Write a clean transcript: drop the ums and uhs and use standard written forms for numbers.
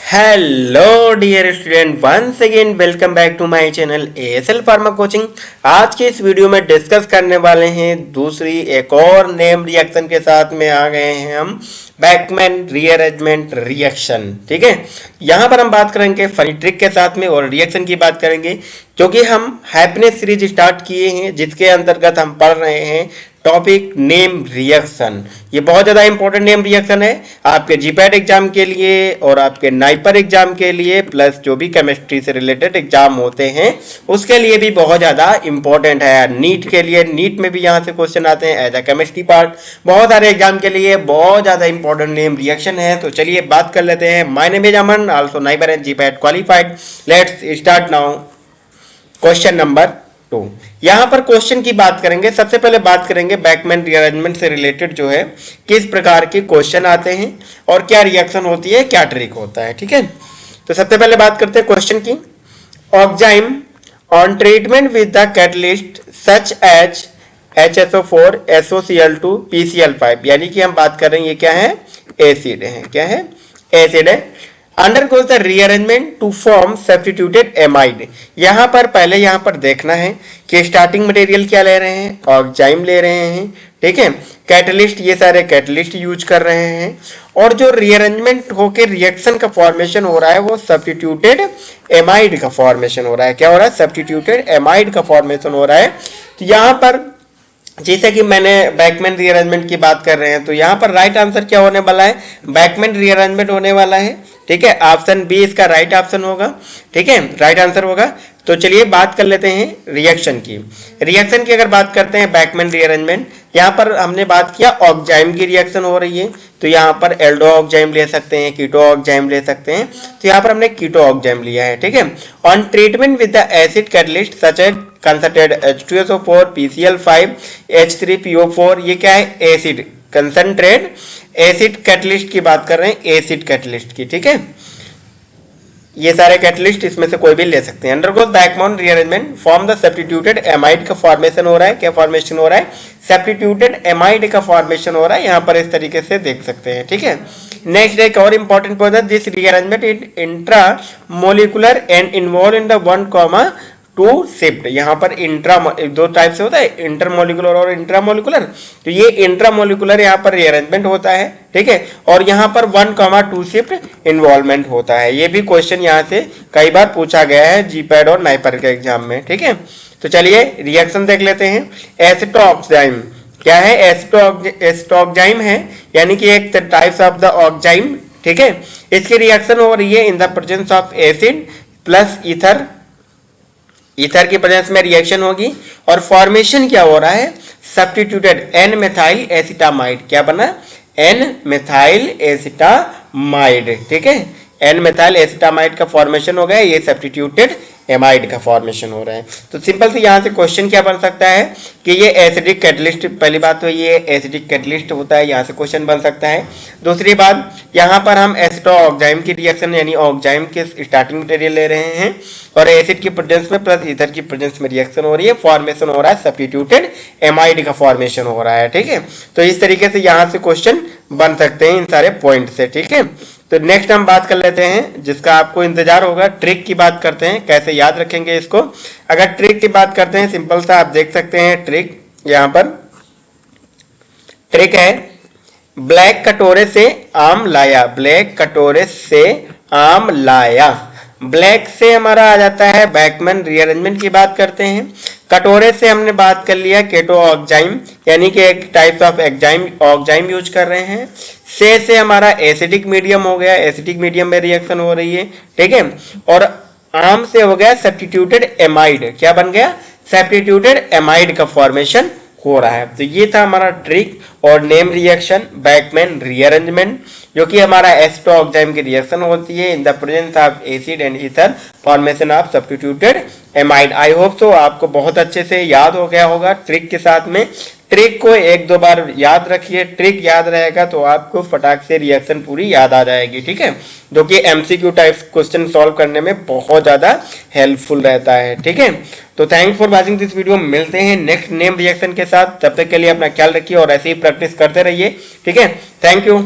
Hello dear student, once again welcome back to my channel ASL pharma coaching. आज के इस video में discuss करने वाले हैं दूसरी एक और नेम रिएक्शन के साथ में आ गए हैं हम बैकमैन रीअरेंजमेंट रिएक्शन। ठीक है, यहाँ पर हम बात करेंगे फनी ट्रिक के साथ में और रिएक्शन की बात करेंगे, क्योंकि हम हैप्पीनेस सीरीज स्टार्ट किए हैं जिसके अंतर्गत हम पढ़ रहे हैं टॉपिक नेम रिएक्शन। ये बहुत ज़्यादा इंपॉर्टेंट नेम रिएक्शन है आपके जीपैट एग्जाम के लिए और आपके नाइपर एग्जाम के लिए, प्लस जो भी केमिस्ट्री से रिलेटेड एग्जाम होते हैं उसके लिए भी बहुत ज़्यादा इंपॉर्टेंट है। नीट के लिए, नीट में भी यहाँ से क्वेश्चन आते हैं एज अ केमिस्ट्री पार्ट। बहुत सारे एग्जाम के लिए बहुत ज़्यादा इंपॉर्टेंट नेम रिएक्शन है। तो चलिए बात कर लेते हैं। My name is Aman, also NIPER and GPAT qualified. Let's start now. Question number 2, यहाँ पर क्वेश्चन की बात करेंगे। सबसे पहले बात करेंगे बैकमैन रीअरेंजमेंट से रिलेटेड जो है किस प्रकार के क्वेश्चन आते हैं और क्या रिएक्शन होती है, क्या ट्रिक होता है। ठीक है, तो सबसे पहले बात करते हैं क्वेश्चन की। Oxime on treatment with the catalyst such as HSO4 SOCl2 PCl5, यानी कि हम बात कर रहे हैं ये क्या है, एसिड है। क्या है, एसिड है। Undergoes the rearrangement to form substituted amide. यहाँ पर पहले यहाँ पर देखना है कि स्टार्टिंग मटेरियल क्या ले रहे हैं, ऑक्जाइम ले रहे हैं। ठीक है, कैटलिस्ट, ये सारे कैटलिस्ट यूज कर रहे हैं और जो रीअरेंजमेंट होके रिएक्शन का फॉर्मेशन हो रहा है वो सब्स्टिट्यूटेड एमाइड का फॉर्मेशन हो रहा है। क्या हो रहा है, सब्स्टिट्यूटेड एमाइड का फॉर्मेशन हो रहा है। तो यहाँ पर जैसे कि मैंने बैकमैन रीअरेंजमेंट की बात कर रहे हैं तो यहाँ पर राइट आंसर क्या होने वाला है, बैकमैन रीअरेंजमेंट होने वाला है। ठीक है, ऑप्शन बी इसका राइट ऑप्शन होगा। ठीक है, राइट आंसर होगा। तो चलिए बात कर लेते हैं रिएक्शन की। रिएक्शन की अगर बात करते हैं बैकमैन रीअरेंजमेंट, यहाँ पर हमने बात किया ऑक्जाइम की रिएक्शन हो रही है तो यहाँ पर एल्डो ऑक्जाइम ले सकते हैं, कीटो ऑक्जाइम ले सकते हैं। तो यहाँ पर हमने कीटो ऑक्जाइम लिया है। ठीक है, on treatment with the acid catalyst such as concentrate H2SO4 PCl5 H3PO4, ये क्या है, एसिड कंसंट्रेट एसिड कैटलिस्ट की बात कर रहे हैं, एसिड कैटलिस्ट की। ठीक है, ये सारे कैटलिस्ट इसमें से कोई भी ले सकते हैं। Undergoes backbone rearrangement form the substituted amide का फॉर्मेशन हो रहा है। क्या फॉर्मेशन हो रहा है, सब्स्टिट्यूटेड एमाइड का फॉर्मेशन हो रहा है। यहाँ पर इस तरीके से देख सकते हैं। ठीक है, नेक्स्ट एक और इंपॉर्टेंट पॉइंट है, this rearrangement is intramolecular and involve in the 1,2 shift. यहाँ पर इंट्रा, दो टाइप से होता है, इंटरमोलिकुलर और इंट्रामोलिकुलर। तो ये इंट्रामोलिकुलर यहाँ पर रीअरेंजमेंट होता है। ठीक है, और यहाँ पर 1,2 शिफ्ट इन्वॉल्वमेंट होता है। ये भी क्वेश्चन यहाँ से कई बार पूछा गया है जीपैड और नाइपर के एग्जाम में। ठीक है, तो चलिए रिएक्शन देख लेते हैं। एसिटोऑक्जाइम क्या है, एसिटोऑक्जाइम है, यानी कि एक टाइप्स ऑफ द ऑक्जाइम। ठीक है, इसकी रिएक्शन हो रही है in the presence of acid plus ether. Ether की प्रेजेंस में रिएक्शन होगी और फॉर्मेशन क्या हो रहा है, सब्स्टिट्यूटेड एन मेथाइल एसिटामाइड। क्या बना, एन मेथाइल एसिटामाइड। ठीक है, एन मेथाइल एसिटामाइड का फॉर्मेशन हो गया, ये सब्स्टिट्यूटेड एमाइड का फॉर्मेशन हो रहा है। तो सिंपल से यहाँ से क्वेश्चन क्या बन सकता है कि ये एसिडिक कैटलिस्ट, पहली बात तो ये एसिडिक कैटलिस्ट होता है, यहाँ से क्वेश्चन बन सकता है। दूसरी बात, यहाँ पर हम एसिटोऑक्जाइम की रिएक्शन यानी ऑक्जाइम के स्टार्टिंग मटेरियल ले रहे हैं और एसिड की प्रेजेंस में प्लस ईथर की प्रेजेंस में रिएक्शन हो रही है, फॉर्मेशन हो रहा है सब्स्टिट्यूटेड एमाइड का फॉर्मेशन हो रहा है। ठीक है, तो इस तरीके से यहाँ से क्वेश्चन बन सकते हैं इन सारे पॉइंट से। ठीक है, तो नेक्स्ट हम बात कर लेते हैं जिसका आपको इंतजार होगा, ट्रिक की बात करते हैं, कैसे याद रखेंगे इसको। अगर ट्रिक की बात करते हैं, सिंपल सा आप देख सकते हैं ट्रिक। यहाँ पर ट्रिक है, ब्लैक कटोरे से आम लाया, ब्लैक कटोरे से आम लाया। ब्लैक से हमारा आ जाता है बैकमैन रीअरेंजमेंट की बात करते हैं। कटोरे से हमने बात कर लिया केटो ऑक्जाइम, यानी कि एक टाइप ऑफ ऑक्जाइम यूज कर रहे हैं। से हमारा एसिडिक मीडियम हो गया, एसिडिक मीडियम में रिएक्शन हो रही है। ठीक है, और आम से हो गया सब्स्टिट्यूटेड एमाइड। क्या बन गया, सब्स्टिट्यूटेड एमाइड का फॉर्मेशन हो रहा है। तो ये था हमारा ट्रिक और नेम रिएक्शन बैकमैन रीअरेंजमेंट, जो कि हमारा एसिटोऑक्जाइम की रिएक्शन होती है in the presence of acid and ether, formation of substituted amide. I hope so आपको बहुत अच्छे से याद हो गया होगा ट्रिक के साथ में। ट्रिक को 1-2 बार याद रखिए, ट्रिक याद रहेगा तो आपको फटाक से रिएक्शन पूरी याद आ जाएगी। ठीक है, जो कि एमसीक्यू टाइप क्वेश्चन सॉल्व करने में बहुत ज्यादा हेल्पफुल रहता है। ठीक है, तो thanks for watching this video. मिलते हैं नेक्स्ट नेम रिएक्शन के साथ, तब तक के लिए अपना ख्याल रखिए और ऐसे ही प्रैक्टिस करते रहिए। ठीक है, थैंक यू।